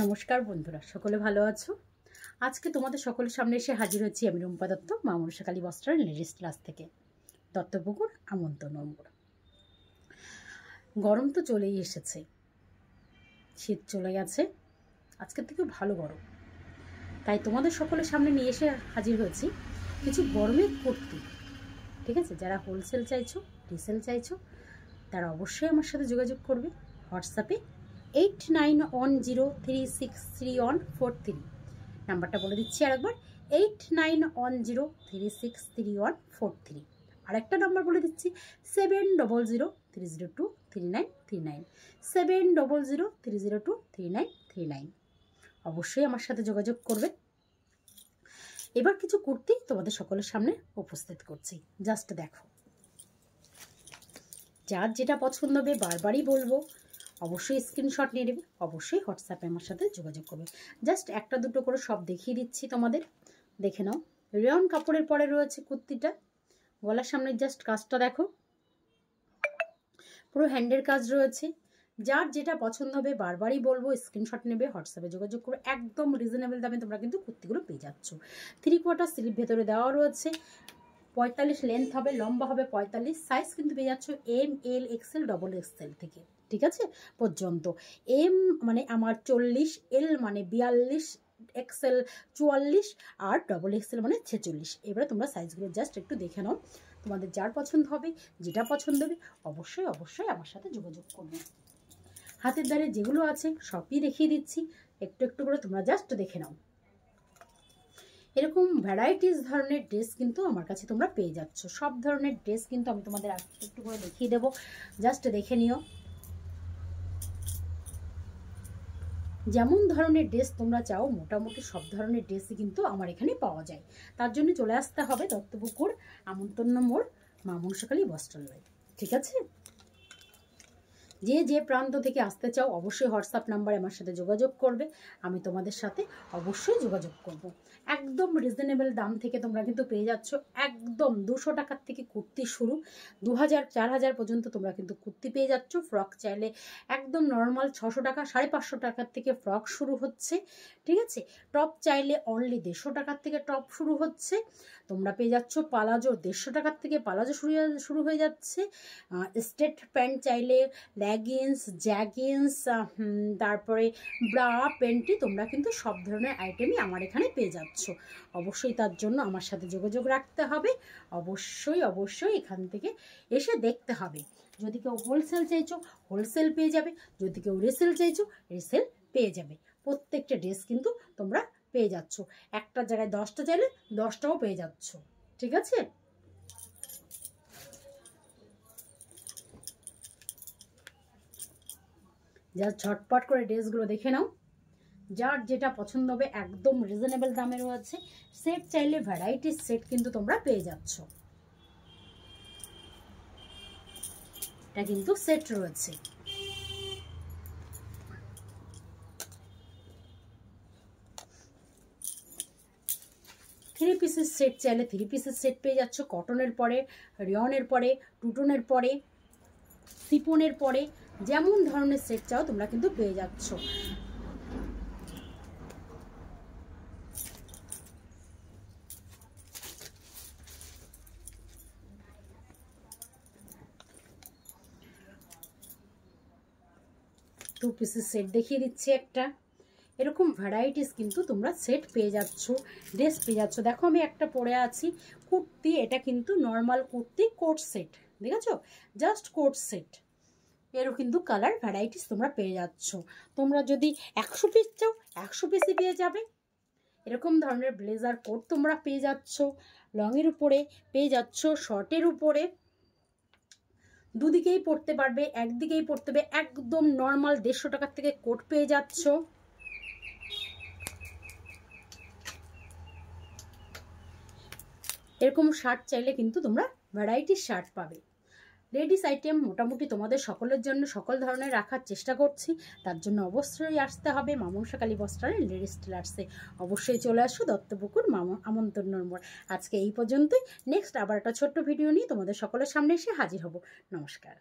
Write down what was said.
নমস্কার বন্ধুরা, সকলে ভালো আছো? আজকে তোমাদের সকলের সামনে এসে হাজির হচ্ছি আমি রুম্পা দত্ত, মা মনসা কালী বস্ত্রালয় লেডিস ক্লাস থেকে, দত্তপুকুর আমন্ত্রণ নম্বর। গরম তো চলেই এসেছে, শীত চলে গেছে, আজকের থেকে ভালো গরম, তাই তোমাদের সকলের সামনে নিয়ে এসে হাজির হয়েছি কিছু গরমের কুর্তি। ঠিক আছে, যারা হোলসেল চাইছো, রিসেল চাইছো, তারা অবশ্যই আমার সাথে যোগাযোগ করবে হোয়াটসঅ্যাপে 8910363143। নাম্বারটা বলে দিচ্ছি আরেকবার, 8910363143। আরেকটা নাম্বার বলে দিচ্ছি 7003023939, 7003023939। অবশ্যই আমার সাথে যোগাযোগ করবে। এবার কিছু কুর্তি তোমাদের সকলের সামনে উপস্থিত করছি, জাস্ট দেখো। যার যেটা পছন্দ হবে বারবারই বলবো, অবশ্যই স্ক্রিনশট নিয়ে নেবে, অবশ্যই হোয়াটসঅ্যাপে আমার সাথে যোগাযোগ করবে। জাস্ট একটা দুটো করে সব দেখিয়ে দিচ্ছি তোমাদের, দেখে নাও। রেয়ন কাপড়ের পরে রয়েছে কুর্তিটা, গলার সামনে জাস্ট কাজটা দেখো, পুরো হ্যান্ডের কাজ রয়েছে। যার যেটা পছন্দ হবে বারবারই বলবো, স্ক্রিনশট নেবে, হোয়াটসঅ্যাপে যোগাযোগ করবে। একদম রিজনেবল দামে তোমরা কিন্তু কুর্তিগুলো পেয়ে যাচ্ছ। 3/4 স্লিভ ভেতরে দেওয়া রয়েছে, 45 লেন্থ হবে, লম্বা হবে 45। সাইজ কিন্তু পেয়ে যাচ্ছ ML XL XXL থেকে, ঠিক আছে, পর্যন্ত। M মানে আমার 40, L মানে 42, XL 44 আর XXL মানে 46। এবারে তোমরা সাইজগুলো জাস্ট একটু দেখে নাও, তোমাদের যার পছন্দ হবে, যেটা পছন্দ হবে অবশ্যই অবশ্যই আমার সাথে যোগাযোগ করবে। হাতের দ্বারে যেগুলো আছে সবই দেখিয়ে দিচ্ছি, একটু একটু করে তোমরা জাস্ট দেখে নাও। এরকম ভ্যারাইটিস ধরনের ড্রেস কিন্তু আমার কাছে তোমরা পেয়ে যাচ্ছ। সব ধরনের ড্রেস কিন্তু আমি তোমাদের একটু করে দেখিয়ে দেবো, জাস্ট দেখে নিও। যেমন ধরনের ড্রেস তোমরা চাও, মোটামুটি সব ধরনের ড্রেসই কিন্তু আমার এখানে পাওয়া যায়। তার জন্য চলে আসতে হবে দত্তপুকুর আমন্ত্রণ মোড়, মা মনসা কালী বস্ত্রালয়, ঠিক আছে। যে যে প্রান্ত থেকে আসতে চাও অবশ্যই হোয়াটসঅ্যাপ নাম্বারে আমার সাথে যোগাযোগ করবে, আমি তোমাদের সাথে অবশ্যই যোগাযোগ করব। একদম রিজনেবল দাম থেকে তোমরা কিন্তু পেয়ে যাচ্ছ। একদম 200 টাকার থেকে কুর্তি শুরু, 2000-4000 পর্যন্ত তোমরা কিন্তু কুর্তি পেয়ে যাচ্ছ। ফ্রক চাইলে একদম নর্মাল 600 টাকা, 550 টাকার থেকে ফ্রক শুরু হচ্ছে, ঠিক আছে। টপ চাইলে অনলি 150 টাকার থেকে টপ শুরু হচ্ছে। তোমরা পেয়ে যাচ্ছ পালাজো, 150 টাকার থেকে পালাজো শুরু হয়ে যাচ্ছে। স্ট্রেট প্যান্ট চাইলে, লেগিংস, জ্যাগিংস, তারপরে ব্রা, প্যান্টি, তোমরা কিন্তু সব ধরনের আইটেমই আমার এখানে পেয়ে যাচ্ছ। অবশ্যই তার জন্য আমার সাথে যোগাযোগ রাখতে হবে, অবশ্যই অবশ্যই এখান থেকে এসে দেখতে হবে। যদি কেউ হোলসেল চাইছো হোলসেল পেয়ে যাবে, যদি কেউ রিসেল চাইছো রিসেল পেয়ে যাবে। প্রত্যেকটা ড্রেস কিন্তু তোমরা পেয়ে যাচ্ছ। একটা জায়গায় 10টা চাইলে 10টাও পেয়ে যাচ্ছ, ঠিক আছে। যা ঝটপট করে ড্রেসগুলো দেখে নাও, যার যেটা পছন্দ হবে একদম রিজনেবল দামে রয়েছে। সেট চাইলে ভ্যারাইটিস সেট কিন্তু তোমরা পেয়ে যাচ্ছ, এটা কিন্তু সেট রয়েছে। থ্রি পিসের সেট চাইলে 3 পিসের সেট পেয়ে যাচ্ছ। কটনের পরে, রিয়নের পরে, টুটনের পরে, সিপনের পরে, যেমন ধরনের সেট চাও তোমরা কিন্তু পেয়ে যাচ্ছ। টু পিসের সেট দেখিয়ে দিচ্ছি একটা, এরকম ভ্যারাইটিস কিন্তু তোমরা সেট পেয়ে যাচ্ছ, ড্রেস পেয়ে যাচ্ছ। দেখো আমি একটা পরে আছি কুর্তি, এটা কিন্তু নর্মাল কুর্তি কোট সেট, দেখেছো, জাস্ট কোট সেট। এরও কিন্তু কালার ভ্যারাইটিস তোমরা পেয়ে যাচ্ছ। তোমরা যদি 100 পিস চাও 100 পিসই পেয়ে যাবে। এরকম ধরনের ব্লেজার কোট তোমরা পেয়ে যাচ্ছ, লংয়ের উপরে পেয়ে যাচ্ছ, শর্টের উপরে, দুদিকেই পরতে পারবে, একদিকেই পরতে হবে। একদম নর্মাল 150 টাকার থেকে কোট পেয়ে যাচ্ছ। এরকম শার্ট চাইলে কিন্তু তোমরা ভ্যারাইটির শার্ট পাবে। লেডিস আইটেম মোটামুটি তোমাদের সকলের জন্য সকল ধরনের রাখার চেষ্টা করছি, তার জন্য অবশ্যই আসতে হবে মা মনসা কালী বস্ত্রালয় লেডিস টেলার্সে। অবশ্যই চলে আসো দত্তপুকুর আমন্ত্রণ নম্বর। আজকে এই পর্যন্তই, নেক্সট আবার একটা ছোট্ট ভিডিও নিয়ে তোমাদের সকলের সামনে এসে হাজির হব। নমস্কার।